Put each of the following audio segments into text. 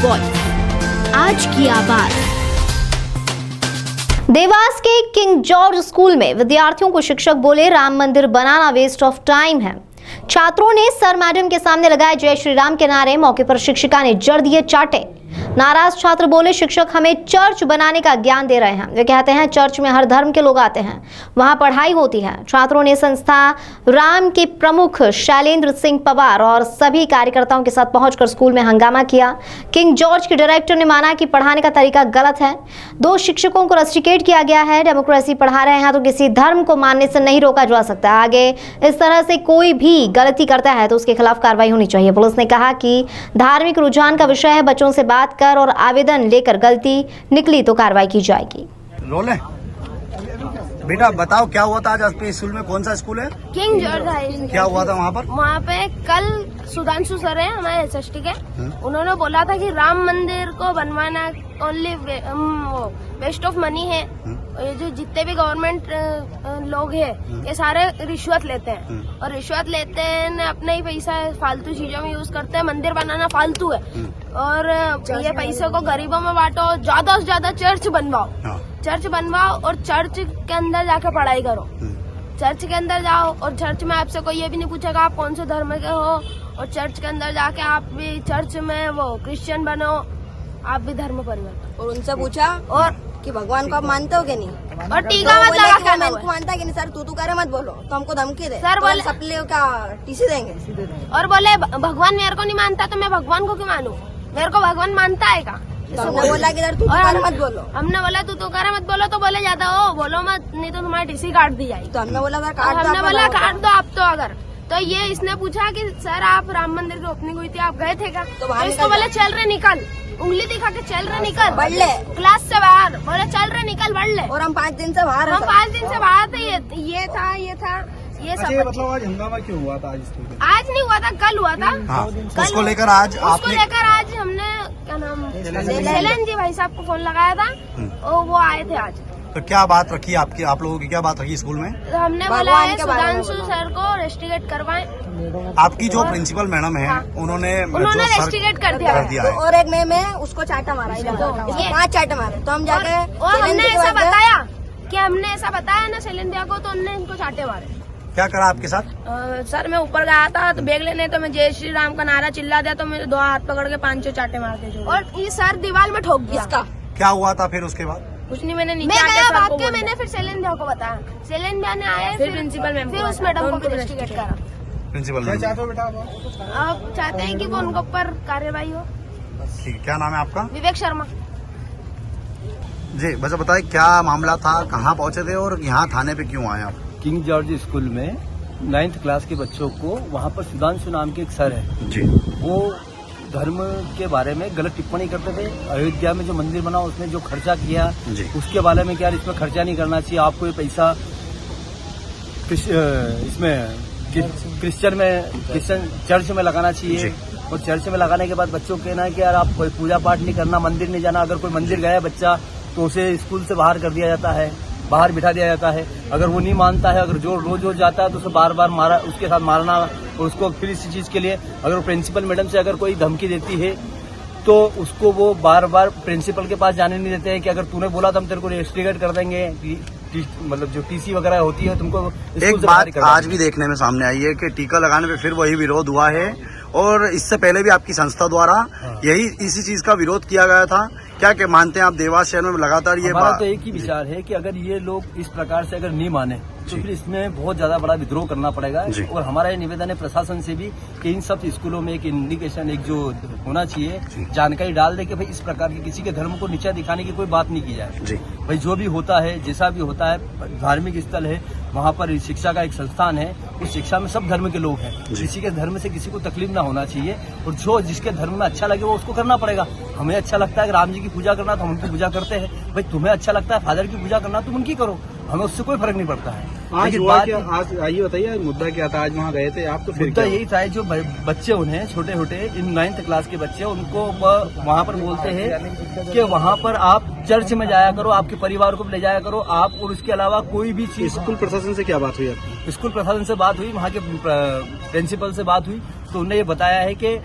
Voice, आज की आवाज। देवास के किंग जॉर्ज स्कूल में विद्यार्थियों को शिक्षक बोले राम मंदिर बनाना वेस्ट ऑफ टाइम है। छात्रों ने सर मैडम के सामने लगाए जय श्री राम के नारे। मौके पर शिक्षिका ने जड़ दिए चाटे। नाराज छात्र बोले शिक्षक हमें चर्च बनाने का ज्ञान दे रहे हैं। वे कहते हैं चर्च में हर धर्म के लोग आते हैं, वहां पढ़ाई होती है। छात्रों ने संस्था राम के प्रमुख शैलेंद्र सिंह पवार और सभी कार्यकर्ताओं के साथ पहुंचकर स्कूल में हंगामा किया। किंग जॉर्ज के डायरेक्टर ने माना कि पढ़ाने का तरीका गलत है। 2 शिक्षकों को रस्टिकेट किया गया है। डेमोक्रेसी पढ़ा रहे हैं तो किसी धर्म को मानने से नहीं रोका जा सकता। आगे इस तरह से कोई भी गलती करता है तो उसके खिलाफ कार्रवाई होनी चाहिए। पुलिस ने कहा कि धार्मिक रुझान का विषय है, बच्चों से बात कर और आवेदन लेकर गलती निकली तो कार्रवाई की जाएगी। रोले बेटा बताओ क्या हुआ था आज आपके स्कूल में? कौन सा स्कूल है? King George high. क्या हुआ था वहाँ पर? वहाँ पे कल सुधांशु सर है हमारे एसएसटी के, उन्होंने बोला था कि राम मंदिर को बनवाना ओनली वेस्ट ऑफ मनी है। ये जो जितने भी गवर्नमेंट लोग हैं ये सारे रिश्वत लेते हैं और रिश्वत लेते हैं, अपना ही पैसा फालतू चीजों में यूज करते हैं। मंदिर बनाना फालतू है और ये पैसे को गरीबों में बांटो, ज्यादा से ज्यादा चर्च बनवाओ। चर्च बनवाओ और चर्च के अंदर जाके पढ़ाई करो। चर्च के अंदर जाओ और चर्च में आपसे कोई ये भी नहीं पूछेगा आप कौन से धर्म के हो, और चर्च के अंदर जाके आप भी चर्च में वो क्रिश्चियन बनो, आप भी धर्म परिवर्तन। और उनसे पूछा और कि भगवान को आप मानते हो कि नहीं, और टीका मत लगा के मैं मानता कि नहीं सर, तू करे मत बोलो तो हमको धमकी दे। सर बोले सप्ले का टीसी देंगे। और बोले भगवान मेरे को नहीं मानता तो मैं भगवान को क्यों मानूं? मेरे को भगवान मानता है का? तो हमने बोला कि तू करे मत बोलो। हमने बोला तू करे मत बोलो तो बोले ज्यादा हो बोलो मत, नहीं तो तुम्हारी टीसी काट दी जाएगी। तो हमने बोला हमने बोला काट दो आप तो। अगर तो ये इसने पूछा कि सर आप राम मंदिर की ओपनिंग हुई थी, आप गए थे क्या? तो इसको बोले चल रहे निकल, उंगली दिखा के चल रहे निकल, बढ़ ले क्लास से बाहर। बोले चल रहे निकल, बढ़ ले। और हम 5 दिन से बाहर, हम 5 दिन से बाहर थे। ये था ये सब। मतलब आज हंगामा क्यों हुआ था? आज नहीं हुआ था, कल हुआ था। हाँ, उसको लेकर आज हमने क्या नाम शैलेंद्र जी भाई साहब को फोन लगाया था और वो आए थे आज। तो क्या बात रखी आपकी, आप लोगों की क्या बात रखी स्कूल में? तो हमने बोला है सुधांशु सर को रेस्टिकेट करवाएं। आपकी जो प्रिंसिपल मैडम है उन्होंने रेस्टिकेट कर दिया है। और एक मैम है उसको चाटा मारा, 5 चाटे मारे। तो हम जाके और हमने ऐसा बताया कि हमने ऐसा बताया ना शैलेंद्र को, तो उन्होंने इनको चाटे मारे। क्या करा आपके साथ? सर मैं ऊपर गया था तो बैग लेने, तो मैं जय श्री राम का नारा चिल्ला दिया तो मेरे 2 हाथ पकड़ के 5 चाटे मारते थे और ये सर दीवार में ठोक दिया। इसका क्या हुआ था फिर उसके बाद? कुछ नहीं, मैंने नीचे आके भाग के मैंने फिर शैलेंद्र को बताया। शैलेंद्र ने आए, फिर प्रिंसिपल मैम, फिर उस मैडम को रेस्टिकेट करा। प्रिंसिपल मैम चाहते हो बेटा? आप चाहते हैं कि वो उनके ऊपर कार्रवाई हो। ठीक है, क्या नाम है आपका? विवेक शर्मा जी। बस बताइए क्या मामला था, कहाँ पहुँचे थे और यहाँ थाने पे क्यों आए आप? किंग जॉर्ज स्कूल में 9th क्लास के बच्चों को, वहाँ पर सुधांशु नाम के एक सर है जी, वो धर्म के बारे में गलत टिप्पणी करते थे। अयोध्या में जो मंदिर बना उसमें जो खर्चा किया जी, उसके बारे में क्या इसमें खर्चा नहीं करना चाहिए, आपको ये पैसा इसमें क्रिश्चियन चर्च में लगाना चाहिए। और चर्च में लगाने के बाद बच्चों को कहना है कि यार आप कोई पूजा पाठ नहीं करना, मंदिर नहीं जाना। अगर कोई मंदिर गया बच्चा तो उसे स्कूल से बाहर कर दिया जाता है, बाहर बिठा दिया जाता है। अगर वो नहीं मानता है, अगर जो रोज जाता है तो उसे बार बार मारा, उसके साथ मारना। और उसको फिर इसी चीज के लिए अगर प्रिंसिपल मैडम से अगर कोई धमकी देती है तो उसको वो बार बार प्रिंसिपल के पास जाने नहीं देते हैं कि अगर तूने बोला तो हम तेरे को रेस्ट्रिकेट कर देंगे। मतलब जो टीसी वगैरह होती है तुमको एक बात आज भी देखने में सामने आई है कि टीका लगाने पे फिर वही विरोध हुआ है और इससे पहले भी आपकी संस्था द्वारा यही इसी चीज का विरोध किया गया था। क्या मानते हैं आप? देवास शहर में लगातार ये बात तो एक ही विचार है कि अगर ये लोग इस प्रकार से अगर नहीं माने तो फिर इसमें बहुत ज्यादा बड़ा विद्रोह करना पड़ेगा। और हमारा ये निवेदन है प्रशासन से भी कि इन सब स्कूलों में एक इंडिकेशन, एक जो होना चाहिए जानकारी डाल दे कि भाई इस प्रकार की किसी के धर्म को नीचा दिखाने की कोई बात नहीं की जाए। भाई जो भी होता है, जैसा भी होता है, धार्मिक स्थल है, वहाँ पर शिक्षा का एक संस्थान है, उस शिक्षा में सब धर्म के लोग हैं। किसी के धर्म से किसी को तकलीफ ना होना चाहिए और जो जिसके धर्म में अच्छा लगे वो उसको करना पड़ेगा। हमें अच्छा लगता है कि राम जी की पूजा करना तो हम उनकी पूजा करते हैं। भाई तुम्हें अच्छा लगता है फादर की पूजा करना तुम उनकी करो, हमें उससे कोई फर्क नहीं पड़ता है। आज आइए बताइए मुद्दा क्या था? आज वहाँ गए थे आप तो फिर मुद्दा यही था जो बच्चे उन्हें छोटे छोटे इन 9th क्लास के बच्चे उनको वहाँ पर बोलते हैं कि वहाँ पर आप चर्च में जाया करो, आपके परिवार को ले जाया करो आप, और उसके अलावा कोई भी चीज। स्कूल प्रशासन से क्या बात हुई आपकी? स्कूल प्रशासन से बात हुई, वहाँ के प्रिंसिपल से बात हुई तो उन्होंने ये बताया है कि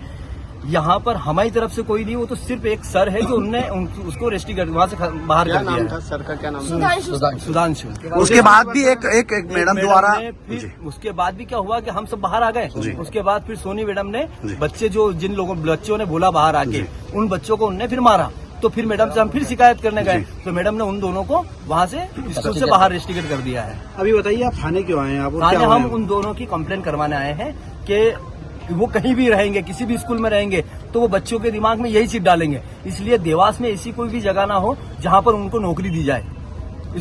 यहाँ पर हमारी तरफ से कोई नहीं, वो तो सिर्फ एक सर है जो उनने उसको रेस्ट्रिक्ट वहाँ से बाहर कर दिया है। सर का क्या नाम सुधांशु। उसके बाद भी एक मैडम द्वारा फिर उसके बाद भी क्या हुआ कि हम सब बाहर आ गए। उसके बाद फिर सोनी मैडम ने बच्चे जिन बच्चों ने बोला बाहर आके, उन बच्चों को उनने फिर मारा। तो फिर मैडम से हम फिर शिकायत करने गए, तो मैडम ने उन दोनों को वहाँ से स्कूल से बाहर रेस्ट्रिक्ट कर दिया है। अभी बताइए आप थाने क्यों आए हैं? आप थाने हम उन दोनों की कंप्लेन करवाने आए हैं कि वो कहीं भी रहेंगे, किसी भी स्कूल में रहेंगे तो वो बच्चों के दिमाग में यही चीज डालेंगे। इसलिए देवास में ऐसी कोई भी जगह ना हो जहाँ पर उनको नौकरी दी जाए।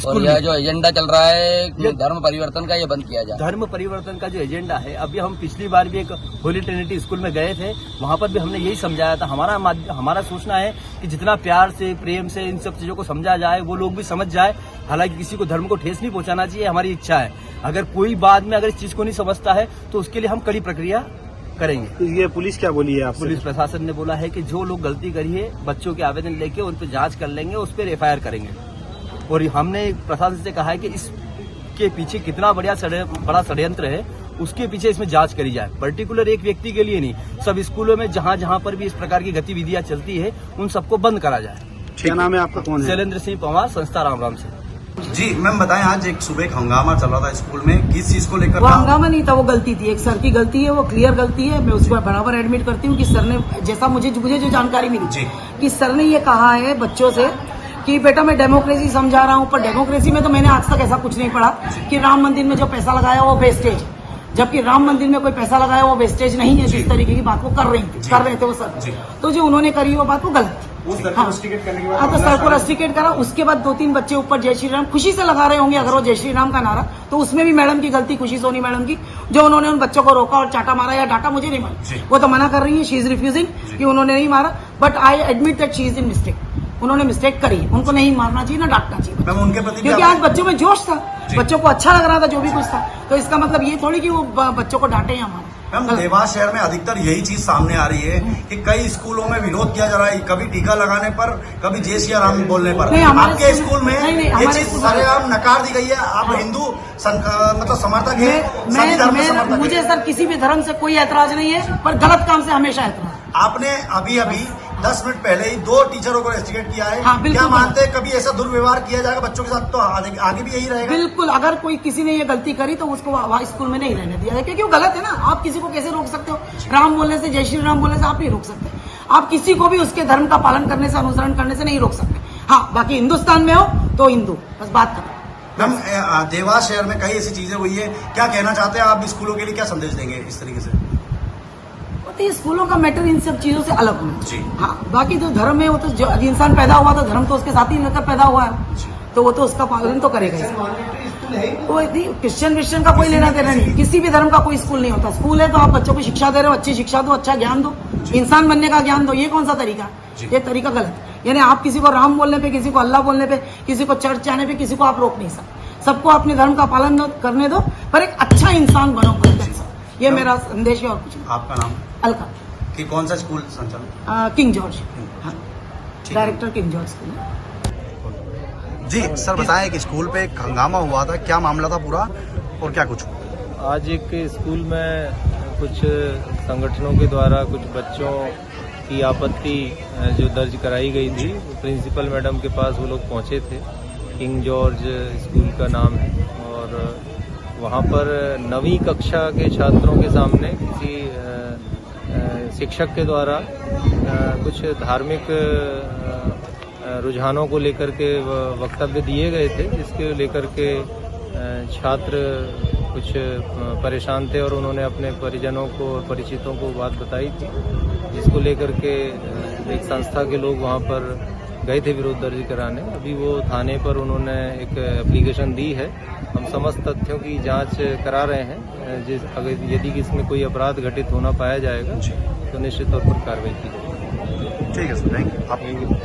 और यह जो एजेंडा चल रहा है धर्म परिवर्तन का, ये बंद किया जाए। धर्म परिवर्तन का जो एजेंडा है, अभी हम पिछली बार भी एक होली ट्रिनिटी स्कूल में गए थे, वहाँ पर भी हमने यही समझाया था। हमारा सोचना है कि जितना प्यार से, प्रेम से इन सब चीजों को समझा जाए, वो लोग भी समझ जाए। हालांकि किसी को धर्म को ठेस नहीं पहुंचाना चाहिए, हमारी इच्छा है। अगर कोई बाद में अगर इस चीज को नहीं समझता है तो उसके लिए हम कड़ी प्रक्रिया करेंगे। ये पुलिस क्या बोली है आपसे? पुलिस प्रशासन ने बोला है कि जो लोग गलती करी है, बच्चों के आवेदन लेके उन पर जांच कर लेंगे, उस पर FIR करेंगे। और हमने प्रशासन से कहा है कि इसके पीछे कितना बड़ा षड्यंत्र है, उसके पीछे इसमें जांच करी जाए। पर्टिकुलर एक व्यक्ति के लिए नहीं, सब स्कूलों में जहां जहां पर भी इस प्रकार की गतिविधियां चलती है, उन सबको बंद करा जाए। क्या नाम है आपका? कौन है? शैलेंद्र सिंह पंवार, संस्था राम से। जी मैम बताएं, आज एक सुबह एक हंगामा चल रहा था स्कूल में, किस चीज को लेकर वो था? हंगामा नहीं था, वो गलती थी, एक सर की गलती है, वो क्लियर गलती है। मैं उसको बराबर एडमिट करती हूँ कि सर ने, जैसा मुझे जो जानकारी मिली कि सर ने ये कहा है बच्चों से कि बेटा मैं डेमोक्रेसी समझा रहा हूँ, पर डेमोक्रेसी में तो मैंने आज तक ऐसा कुछ नहीं पढ़ा कि राम मंदिर में जो पैसा लगाया वो वेस्टेज, जबकि राम मंदिर में कोई पैसा लगाया वो वेस्टेज नहीं है। जिस तरीके की बात वो कर रहे थे वो सर, तो जो उन्होंने करी वो बात वो गलत। उस सर को रेस्ट्रिकेट करने के बाद तो सर को रेस्ट्रिकेट करा। उसके बाद 2-3 बच्चे ऊपर जय श्री राम खुशी से लगा रहे होंगे, अगर वो जय श्री राम का नारा, तो उसमें भी मैडम की गलती, खुशी सोनी मैडम की, जो उन्होंने उन बच्चों को रोका और चाटा मारा या डांटा, मुझे नहीं मारा। वो तो मना कर रही है, शी इज रिफ्यूजिंग कि उन्होंने नहीं मारा, but I admit that she is in mistake. उन्होंने मिस्टेक करी है, उनको नहीं मारना चाहिए ना डांटना चाहिए। मैम उनके प्रति क्योंकि आज बच्चों में जोश था, बच्चों को अच्छा लग रहा था जो भी कुछ था, तो इसका मतलब ये थोड़ी कि वो बच्चों को डांटे या मारे। मैम देवास शहर में अधिकतर यही चीज सामने आ रही है कि कई स्कूलों में विरोध किया जा रहा है, कभी टीका लगाने पर, कभी जय श्री राम बोलने पर। आपके स्कूल में ये चीज सरेआम नकार दी गई है। आप हिंदू मतलब समर्थक है, सभी धर्म के समर्थक मुझे हैं। सर किसी भी धर्म से कोई ऐतराज नहीं है, पर गलत काम से हमेशा ऐतराज। आपने अभी 10 मिनट पहले ही 2 टीचरों को रेस्ट्रिकेट किया है। हाँ, बिल्कुल। क्या मानते हैं कभी ऐसा दुर्व्यवहार किया जाएगा बच्चों के साथ तो आगे भी यही रहेगा? बिल्कुल, अगर कोई किसी ने ये गलती करी तो उसको वहाँ स्कूल में नहीं रहने दिया है, क्योंकि वो गलत है ना। आप किसी को कैसे रोक सकते हो? राम बोलने से, जय श्री राम बोलने से आप नहीं रोक सकते। आप किसी को भी उसके धर्म का पालन करने से, अनुसरण करने से नहीं रोक सकते। हाँ, बाकी हिंदुस्तान में हो तो हिंदू, बस बात करें। मैम देवास शहर में कई ऐसी चीजें हुई है, क्या कहना चाहते हैं आप? स्कूलों के लिए क्या संदेश देंगे इस तरीके से? तो ये स्कूलों का मैटर इन सब चीजों से अलग होना जी। हाँ, बाकी जो धर्म है वो तो जो इंसान पैदा हुआ तो धर्म तो उसके साथ ही लेकर पैदा हुआ है, तो वो तो उसका पालन तो करेगा ही। वो क्रिश्चियन विश्चन का कोई लेना देना नहीं, किसी भी धर्म का कोई स्कूल नहीं होता। स्कूल है तो आप बच्चों को शिक्षा दे रहे हो, अच्छी शिक्षा दो, अच्छा ज्ञान दो, इंसान बनने का ज्ञान दो। ये कौन सा तरीका? ये तरीका गलत है। यानी आप किसी को राम बोलने पे, किसी को अल्लाह बोलने पे, किसी को चर्च जाने पे, किसी को आप रोक नहीं सकते। सबको अपने धर्म का पालन करने दो, पर एक अच्छा इंसान बनो। ये मेरा संदेश है और कुछ नहीं। आपका नाम? अलका। कि कौन सा स्कूल संचालन? किंग जॉर्ज, हाँ, डायरेक्टर किंग जॉर्ज स्कूल। जी सर बताएं कि स्कूल पे एक हंगामा हुआ था, क्या मामला था पूरा और क्या कुछ? आज एक स्कूल में कुछ संगठनों के द्वारा कुछ बच्चों की आपत्ति जो दर्ज कराई गई थी, प्रिंसिपल मैडम के पास वो लोग पहुंचे थे। किंग जॉर्ज स्कूल का नाम है, और वहाँ पर 9वीं कक्षा के छात्रों के सामने किसी शिक्षक के द्वारा कुछ धार्मिक रुझानों को लेकर के वक्तव्य दिए गए थे, जिसके लेकर के छात्र कुछ परेशान थे और उन्होंने अपने परिजनों को और परिचितों को बात बताई थी, जिसको लेकर के एक संस्था के लोग वहाँ पर गए थे विरोध दर्ज कराने। अभी वो थाने पर उन्होंने एक एप्लीकेशन दी है। हम समस्त तथ्यों की जांच करा रहे हैं। अगर यदि इसमें कोई अपराध घटित होना पाया जाएगा तो निश्चित तौर पर कार्रवाई की जाएगी। ठीक है सर, थैंक यू।